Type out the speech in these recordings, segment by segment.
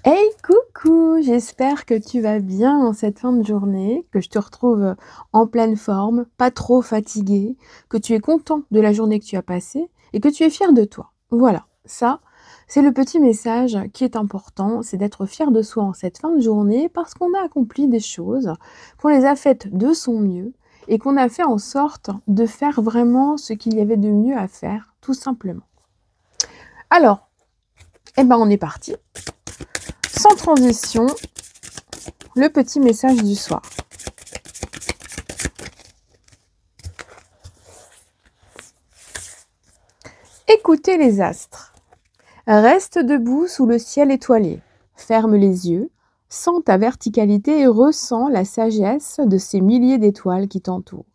Hey coucou, j'espère que tu vas bien en cette fin de journée, que je te retrouve en pleine forme, pas trop fatigué, que tu es content de la journée que tu as passée et que tu es fier de toi. Voilà, ça, c'est le petit message qui est important, c'est d'être fier de soi en cette fin de journée parce qu'on a accompli des choses, qu'on les a faites de son mieux et qu'on a fait en sorte de faire vraiment ce qu'il y avait de mieux à faire, tout simplement. Alors, on est parti. Sans transition, le petit message du soir. Écoutez les astres. Reste debout sous le ciel étoilé. Ferme les yeux, sens ta verticalité et ressens la sagesse de ces milliers d'étoiles qui t'entourent.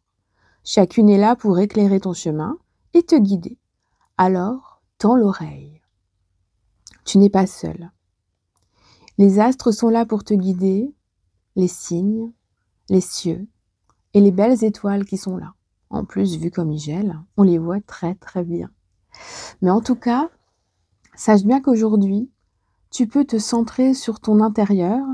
Chacune est là pour éclairer ton chemin et te guider. Alors, tends l'oreille. Tu n'es pas seul. Les astres sont là pour te guider, les signes, les cieux et les belles étoiles qui sont là. En plus, vu comme il gèle, on les voit très très bien. Mais en tout cas, sache bien qu'aujourd'hui, tu peux te centrer sur ton intérieur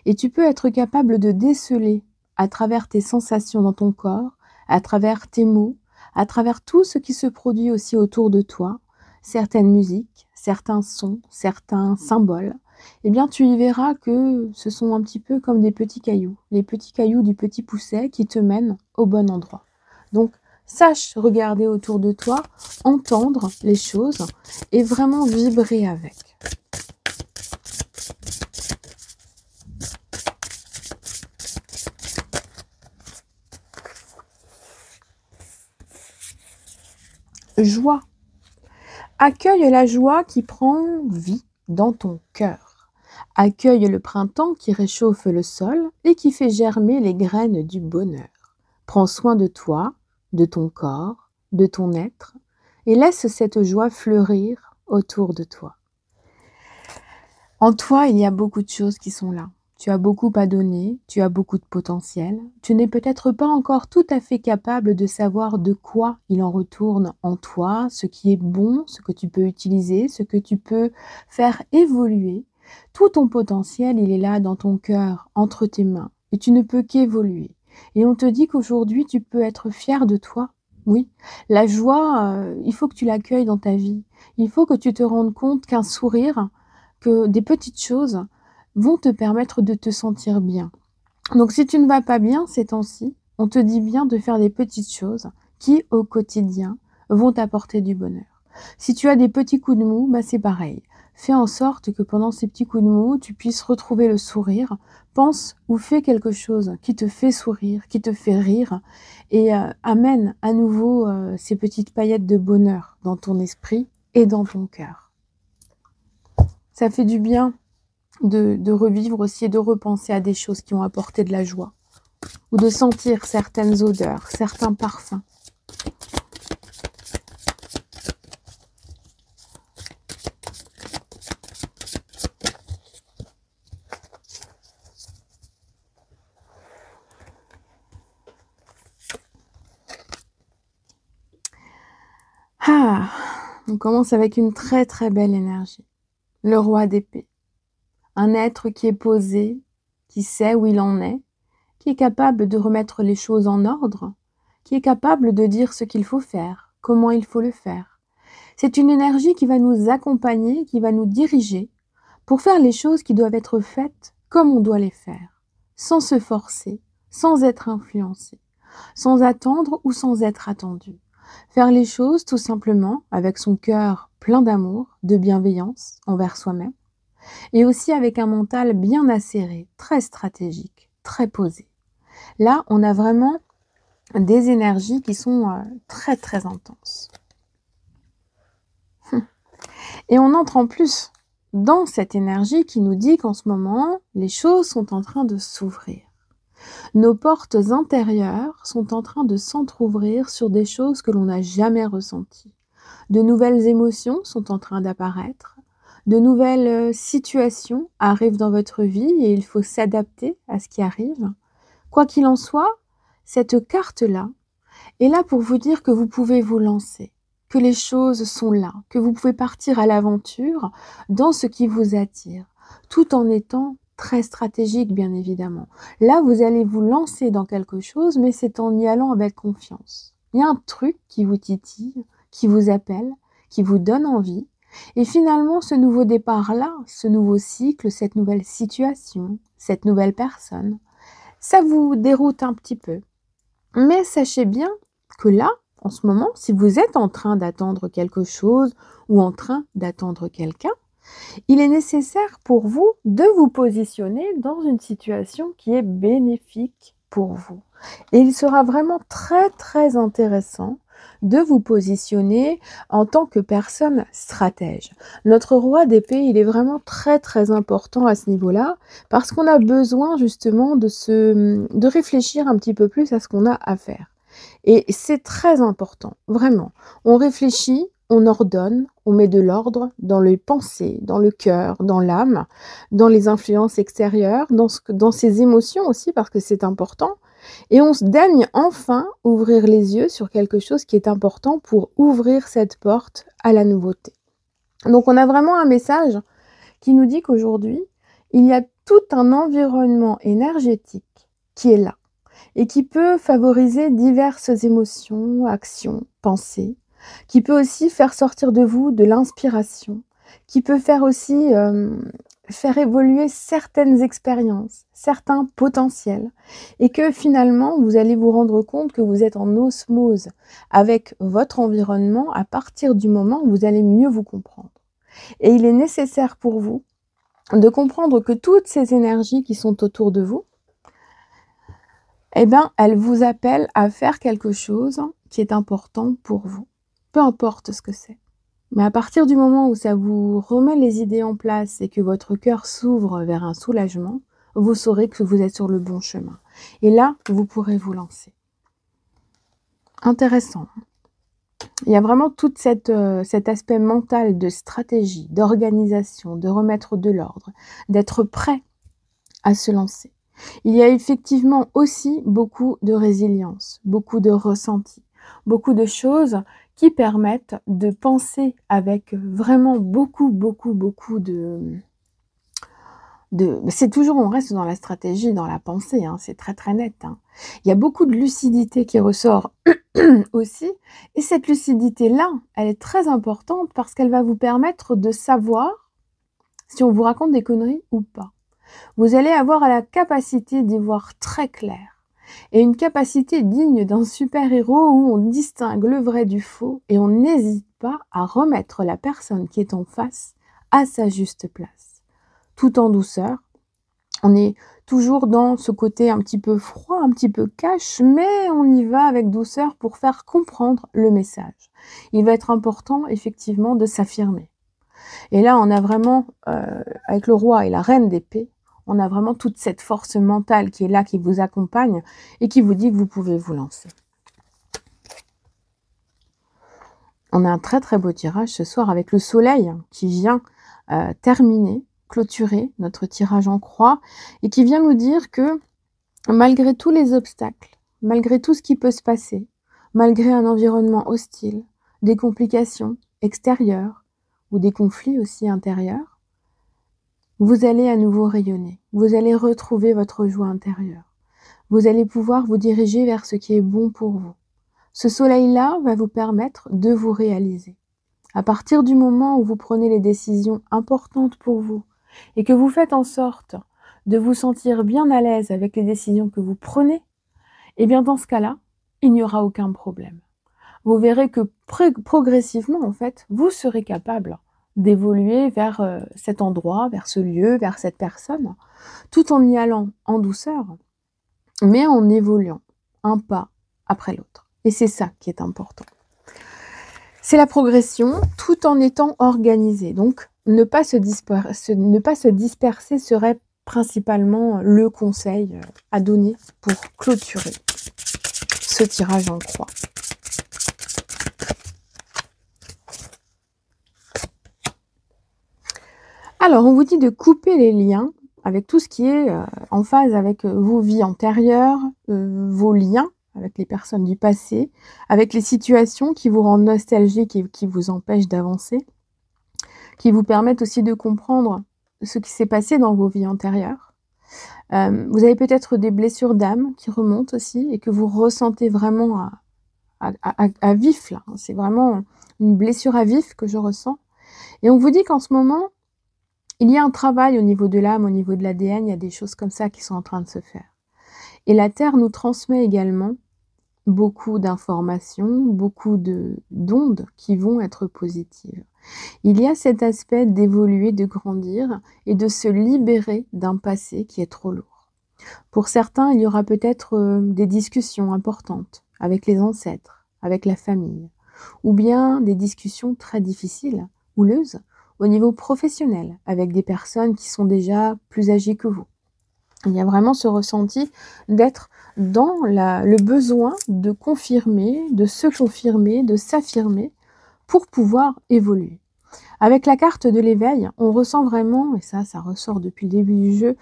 et tu peux être capable de déceler à travers tes sensations dans ton corps, à travers tes mots, à travers tout ce qui se produit aussi autour de toi, certaines musiques, certains sons, certains symboles. Eh bien, tu y verras que ce sont un petit peu comme des petits cailloux, les petits cailloux du petit pousset qui te mènent au bon endroit. Donc, sache regarder autour de toi, entendre les choses et vraiment vibrer avec. Joie. Accueille la joie qui prend vie dans ton cœur. Accueille le printemps qui réchauffe le sol et qui fait germer les graines du bonheur. Prends soin de toi, de ton corps, de ton être et laisse cette joie fleurir autour de toi. En toi, il y a beaucoup de choses qui sont là. Tu as beaucoup à donner, tu as beaucoup de potentiel. Tu n'es peut-être pas encore tout à fait capable de savoir de quoi il en retourne en toi, ce qui est bon, ce que tu peux utiliser, ce que tu peux faire évoluer. Tout ton potentiel, il est là dans ton cœur, entre tes mains, et tu ne peux qu'évoluer. Et on te dit qu'aujourd'hui, tu peux être fier de toi. Oui, la joie, il faut que tu l'accueilles dans ta vie. Il faut que tu te rendes compte qu'un sourire, que des petites choses vont te permettre de te sentir bien. Donc si tu ne vas pas bien ces temps-ci, on te dit bien de faire des petites choses qui, au quotidien, vont t'apporter du bonheur. Si tu as des petits coups de mou, c'est pareil. Fais en sorte que pendant ces petits coups de mou, tu puisses retrouver le sourire. Pense ou fais quelque chose qui te fait sourire, qui te fait rire et amène à nouveau ces petites paillettes de bonheur dans ton esprit et dans ton cœur. Ça fait du bien de revivre aussi et de repenser à des choses qui ont apporté de la joie. Ou de sentir certaines odeurs, certains parfums. Ah, on commence avec une très très belle énergie. Le roi d'épée. Un être qui est posé, qui sait où il en est, qui est capable de remettre les choses en ordre, qui est capable de dire ce qu'il faut faire, comment il faut le faire. C'est une énergie qui va nous accompagner, qui va nous diriger pour faire les choses qui doivent être faites comme on doit les faire, sans se forcer, sans être influencé, sans attendre ou sans être attendu. Faire les choses tout simplement avec son cœur plein d'amour, de bienveillance envers soi-même, et aussi avec un mental bien acéré, très stratégique, très posé. Là, on a vraiment des énergies qui sont très très intenses. Et on entre en plus dans cette énergie qui nous dit qu'en ce moment, les choses sont en train de s'ouvrir. Nos portes intérieures sont en train de s'entrouvrir sur des choses que l'on n'a jamais ressenties. De nouvelles émotions sont en train d'apparaître. De nouvelles situations arrivent dans votre vie et il faut s'adapter à ce qui arrive. Quoi qu'il en soit, cette carte-là est là pour vous dire que vous pouvez vous lancer, que les choses sont là, que vous pouvez partir à l'aventure dans ce qui vous attire, tout en étant très stratégique, bien évidemment. Là, vous allez vous lancer dans quelque chose, mais c'est en y allant avec confiance. Il y a un truc qui vous titille, qui vous appelle, qui vous donne envie. Et finalement, ce nouveau départ-là, ce nouveau cycle, cette nouvelle situation, cette nouvelle personne, ça vous déroute un petit peu. Mais sachez bien que là, en ce moment, si vous êtes en train d'attendre quelque chose ou en train d'attendre quelqu'un, il est nécessaire pour vous de vous positionner dans une situation qui est bénéfique pour vous. Et il sera vraiment très très intéressant de vous positionner en tant que personne stratège. Notre roi d'épée, il est vraiment très très important à ce niveau-là parce qu'on a besoin justement de réfléchir un petit peu plus à ce qu'on a à faire. Et c'est très important, vraiment. On réfléchit, on ordonne, on met de l'ordre dans les pensées, dans le cœur, dans l'âme, dans les influences extérieures, dans ses émotions aussi, parce que c'est important. Et on se daigne enfin ouvrir les yeux sur quelque chose qui est important pour ouvrir cette porte à la nouveauté. Donc on a vraiment un message qui nous dit qu'aujourd'hui, il y a tout un environnement énergétique qui est là et qui peut favoriser diverses émotions, actions, pensées, qui peut aussi faire sortir de vous de l'inspiration, qui peut faire aussi faire évoluer certaines expériences, certains potentiels, et que finalement, vous allez vous rendre compte que vous êtes en osmose avec votre environnement à partir du moment où vous allez mieux vous comprendre. Et il est nécessaire pour vous de comprendre que toutes ces énergies qui sont autour de vous, eh bien, elles vous appellent à faire quelque chose qui est important pour vous. Peu importe ce que c'est. Mais à partir du moment où ça vous remet les idées en place et que votre cœur s'ouvre vers un soulagement, vous saurez que vous êtes sur le bon chemin. Et là, vous pourrez vous lancer. Intéressant. Il y a vraiment tout cet aspect mental de stratégie, d'organisation, de remettre de l'ordre, d'être prêt à se lancer. Il y a effectivement aussi beaucoup de résilience, beaucoup de ressenti, beaucoup de choses qui permettent de penser avec vraiment beaucoup de... C'est toujours, on reste dans la stratégie, dans la pensée, hein, c'est très très net. Hein. Il y a beaucoup de lucidité qui ressort aussi, et cette lucidité-là, elle est très importante parce qu'elle va vous permettre de savoir si on vous raconte des conneries ou pas. Vous allez avoir la capacité d'y voir très clair. Et une capacité digne d'un super-héros où on distingue le vrai du faux et on n'hésite pas à remettre la personne qui est en face à sa juste place. Tout en douceur. On est toujours dans ce côté un petit peu froid, un petit peu cash, mais on y va avec douceur pour faire comprendre le message. Il va être important, effectivement, de s'affirmer. Et là, on a vraiment, avec le roi et la reine d'épée, on a vraiment toute cette force mentale qui est là, qui vous accompagne et qui vous dit que vous pouvez vous lancer. On a un très très beau tirage ce soir avec le soleil qui vient terminer, clôturer notre tirage en croix et qui vient nous dire que malgré tous les obstacles, malgré tout ce qui peut se passer, malgré un environnement hostile, des complications extérieures ou des conflits aussi intérieurs, vous allez à nouveau rayonner, vous allez retrouver votre joie intérieure. Vous allez pouvoir vous diriger vers ce qui est bon pour vous. Ce soleil-là va vous permettre de vous réaliser. À partir du moment où vous prenez les décisions importantes pour vous et que vous faites en sorte de vous sentir bien à l'aise avec les décisions que vous prenez, eh bien dans ce cas-là, il n'y aura aucun problème. Vous verrez que progressivement, en fait, vous serez capable d'évoluer vers cet endroit, vers ce lieu, vers cette personne, tout en y allant en douceur, mais en évoluant un pas après l'autre. Et c'est ça qui est important. C'est la progression tout en étant organisé. Donc, ne pas se disperser serait principalement le conseil à donner pour clôturer ce tirage en croix. Alors, on vous dit de couper les liens avec tout ce qui est en phase avec vos vies antérieures, vos liens avec les personnes du passé, avec les situations qui vous rendent nostalgiques et qui vous empêchent d'avancer, qui vous permettent aussi de comprendre ce qui s'est passé dans vos vies antérieures. Vous avez peut-être des blessures d'âme qui remontent aussi et que vous ressentez vraiment à vif là. C'est vraiment une blessure à vif que je ressens. Et on vous dit qu'en ce moment, il y a un travail au niveau de l'âme, au niveau de l'ADN, il y a des choses comme ça qui sont en train de se faire. Et la Terre nous transmet également beaucoup d'informations, beaucoup d'ondes qui vont être positives. Il y a cet aspect d'évoluer, de grandir et de se libérer d'un passé qui est trop lourd. Pour certains, il y aura peut-être des discussions importantes avec les ancêtres, avec la famille, ou bien des discussions très difficiles, houleuses, au niveau professionnel, avec des personnes qui sont déjà plus âgées que vous. Il y a vraiment ce ressenti d'être dans le besoin de confirmer, de se confirmer, de s'affirmer pour pouvoir évoluer. Avec la carte de l'éveil, on ressent vraiment, et ça ressort depuis le début du jeu,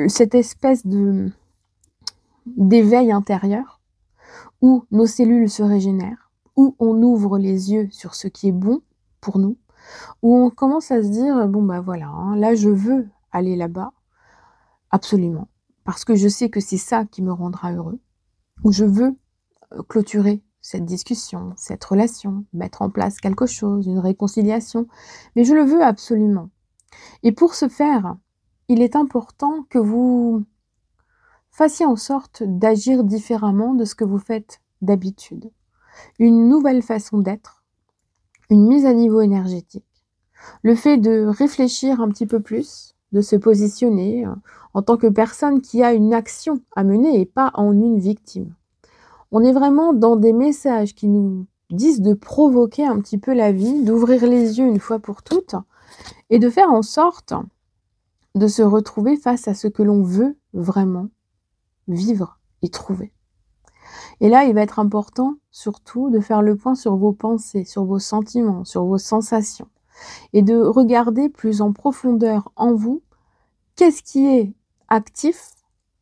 cette espèce d'éveil intérieur où nos cellules se régénèrent, où on ouvre les yeux sur ce qui est bon pour nous, où on commence à se dire, bon bah voilà, hein, là je veux aller là-bas, absolument, parce que je sais que c'est ça qui me rendra heureux, ou je veux clôturer cette discussion, cette relation, mettre en place quelque chose, une réconciliation, mais je le veux absolument. Et pour ce faire, il est important que vous fassiez en sorte d'agir différemment de ce que vous faites d'habitude. Une nouvelle façon d'être, une mise à niveau énergétique, le fait de réfléchir un petit peu plus, de se positionner en tant que personne qui a une action à mener et pas en une victime. On est vraiment dans des messages qui nous disent de provoquer un petit peu la vie, d'ouvrir les yeux une fois pour toutes et de faire en sorte de se retrouver face à ce que l'on veut vraiment vivre et trouver. Et là, il va être important surtout de faire le point sur vos pensées, sur vos sentiments, sur vos sensations et de regarder plus en profondeur en vous qu'est-ce qui est actif,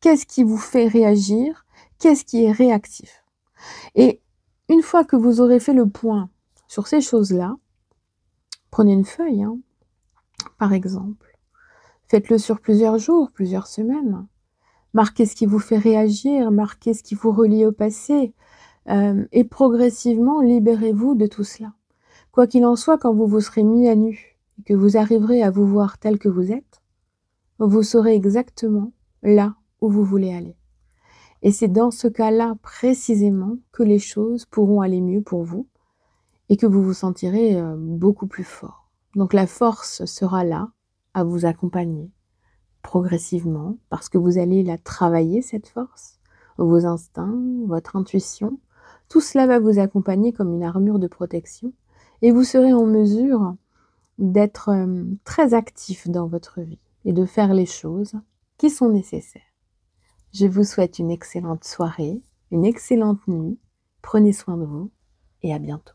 qu'est-ce qui vous fait réagir, qu'est-ce qui est réactif. Et une fois que vous aurez fait le point sur ces choses-là, prenez une feuille, hein, par exemple. Faites-le sur plusieurs jours, plusieurs semaines. Marquez ce qui vous fait réagir, marquez ce qui vous relie au passé. Et progressivement, libérez-vous de tout cela. Quoi qu'il en soit, quand vous vous serez mis à nu et que vous arriverez à vous voir tel que vous êtes, vous saurez exactement là où vous voulez aller. Et c'est dans ce cas-là précisément que les choses pourront aller mieux pour vous et que vous vous sentirez beaucoup plus fort. Donc la force sera là à vous accompagner progressivement parce que vous allez la travailler, cette force, vos instincts, votre intuition. Tout cela va vous accompagner comme une armure de protection et vous serez en mesure d'être très actif dans votre vie et de faire les choses qui sont nécessaires. Je vous souhaite une excellente soirée, une excellente nuit. Prenez soin de vous et à bientôt.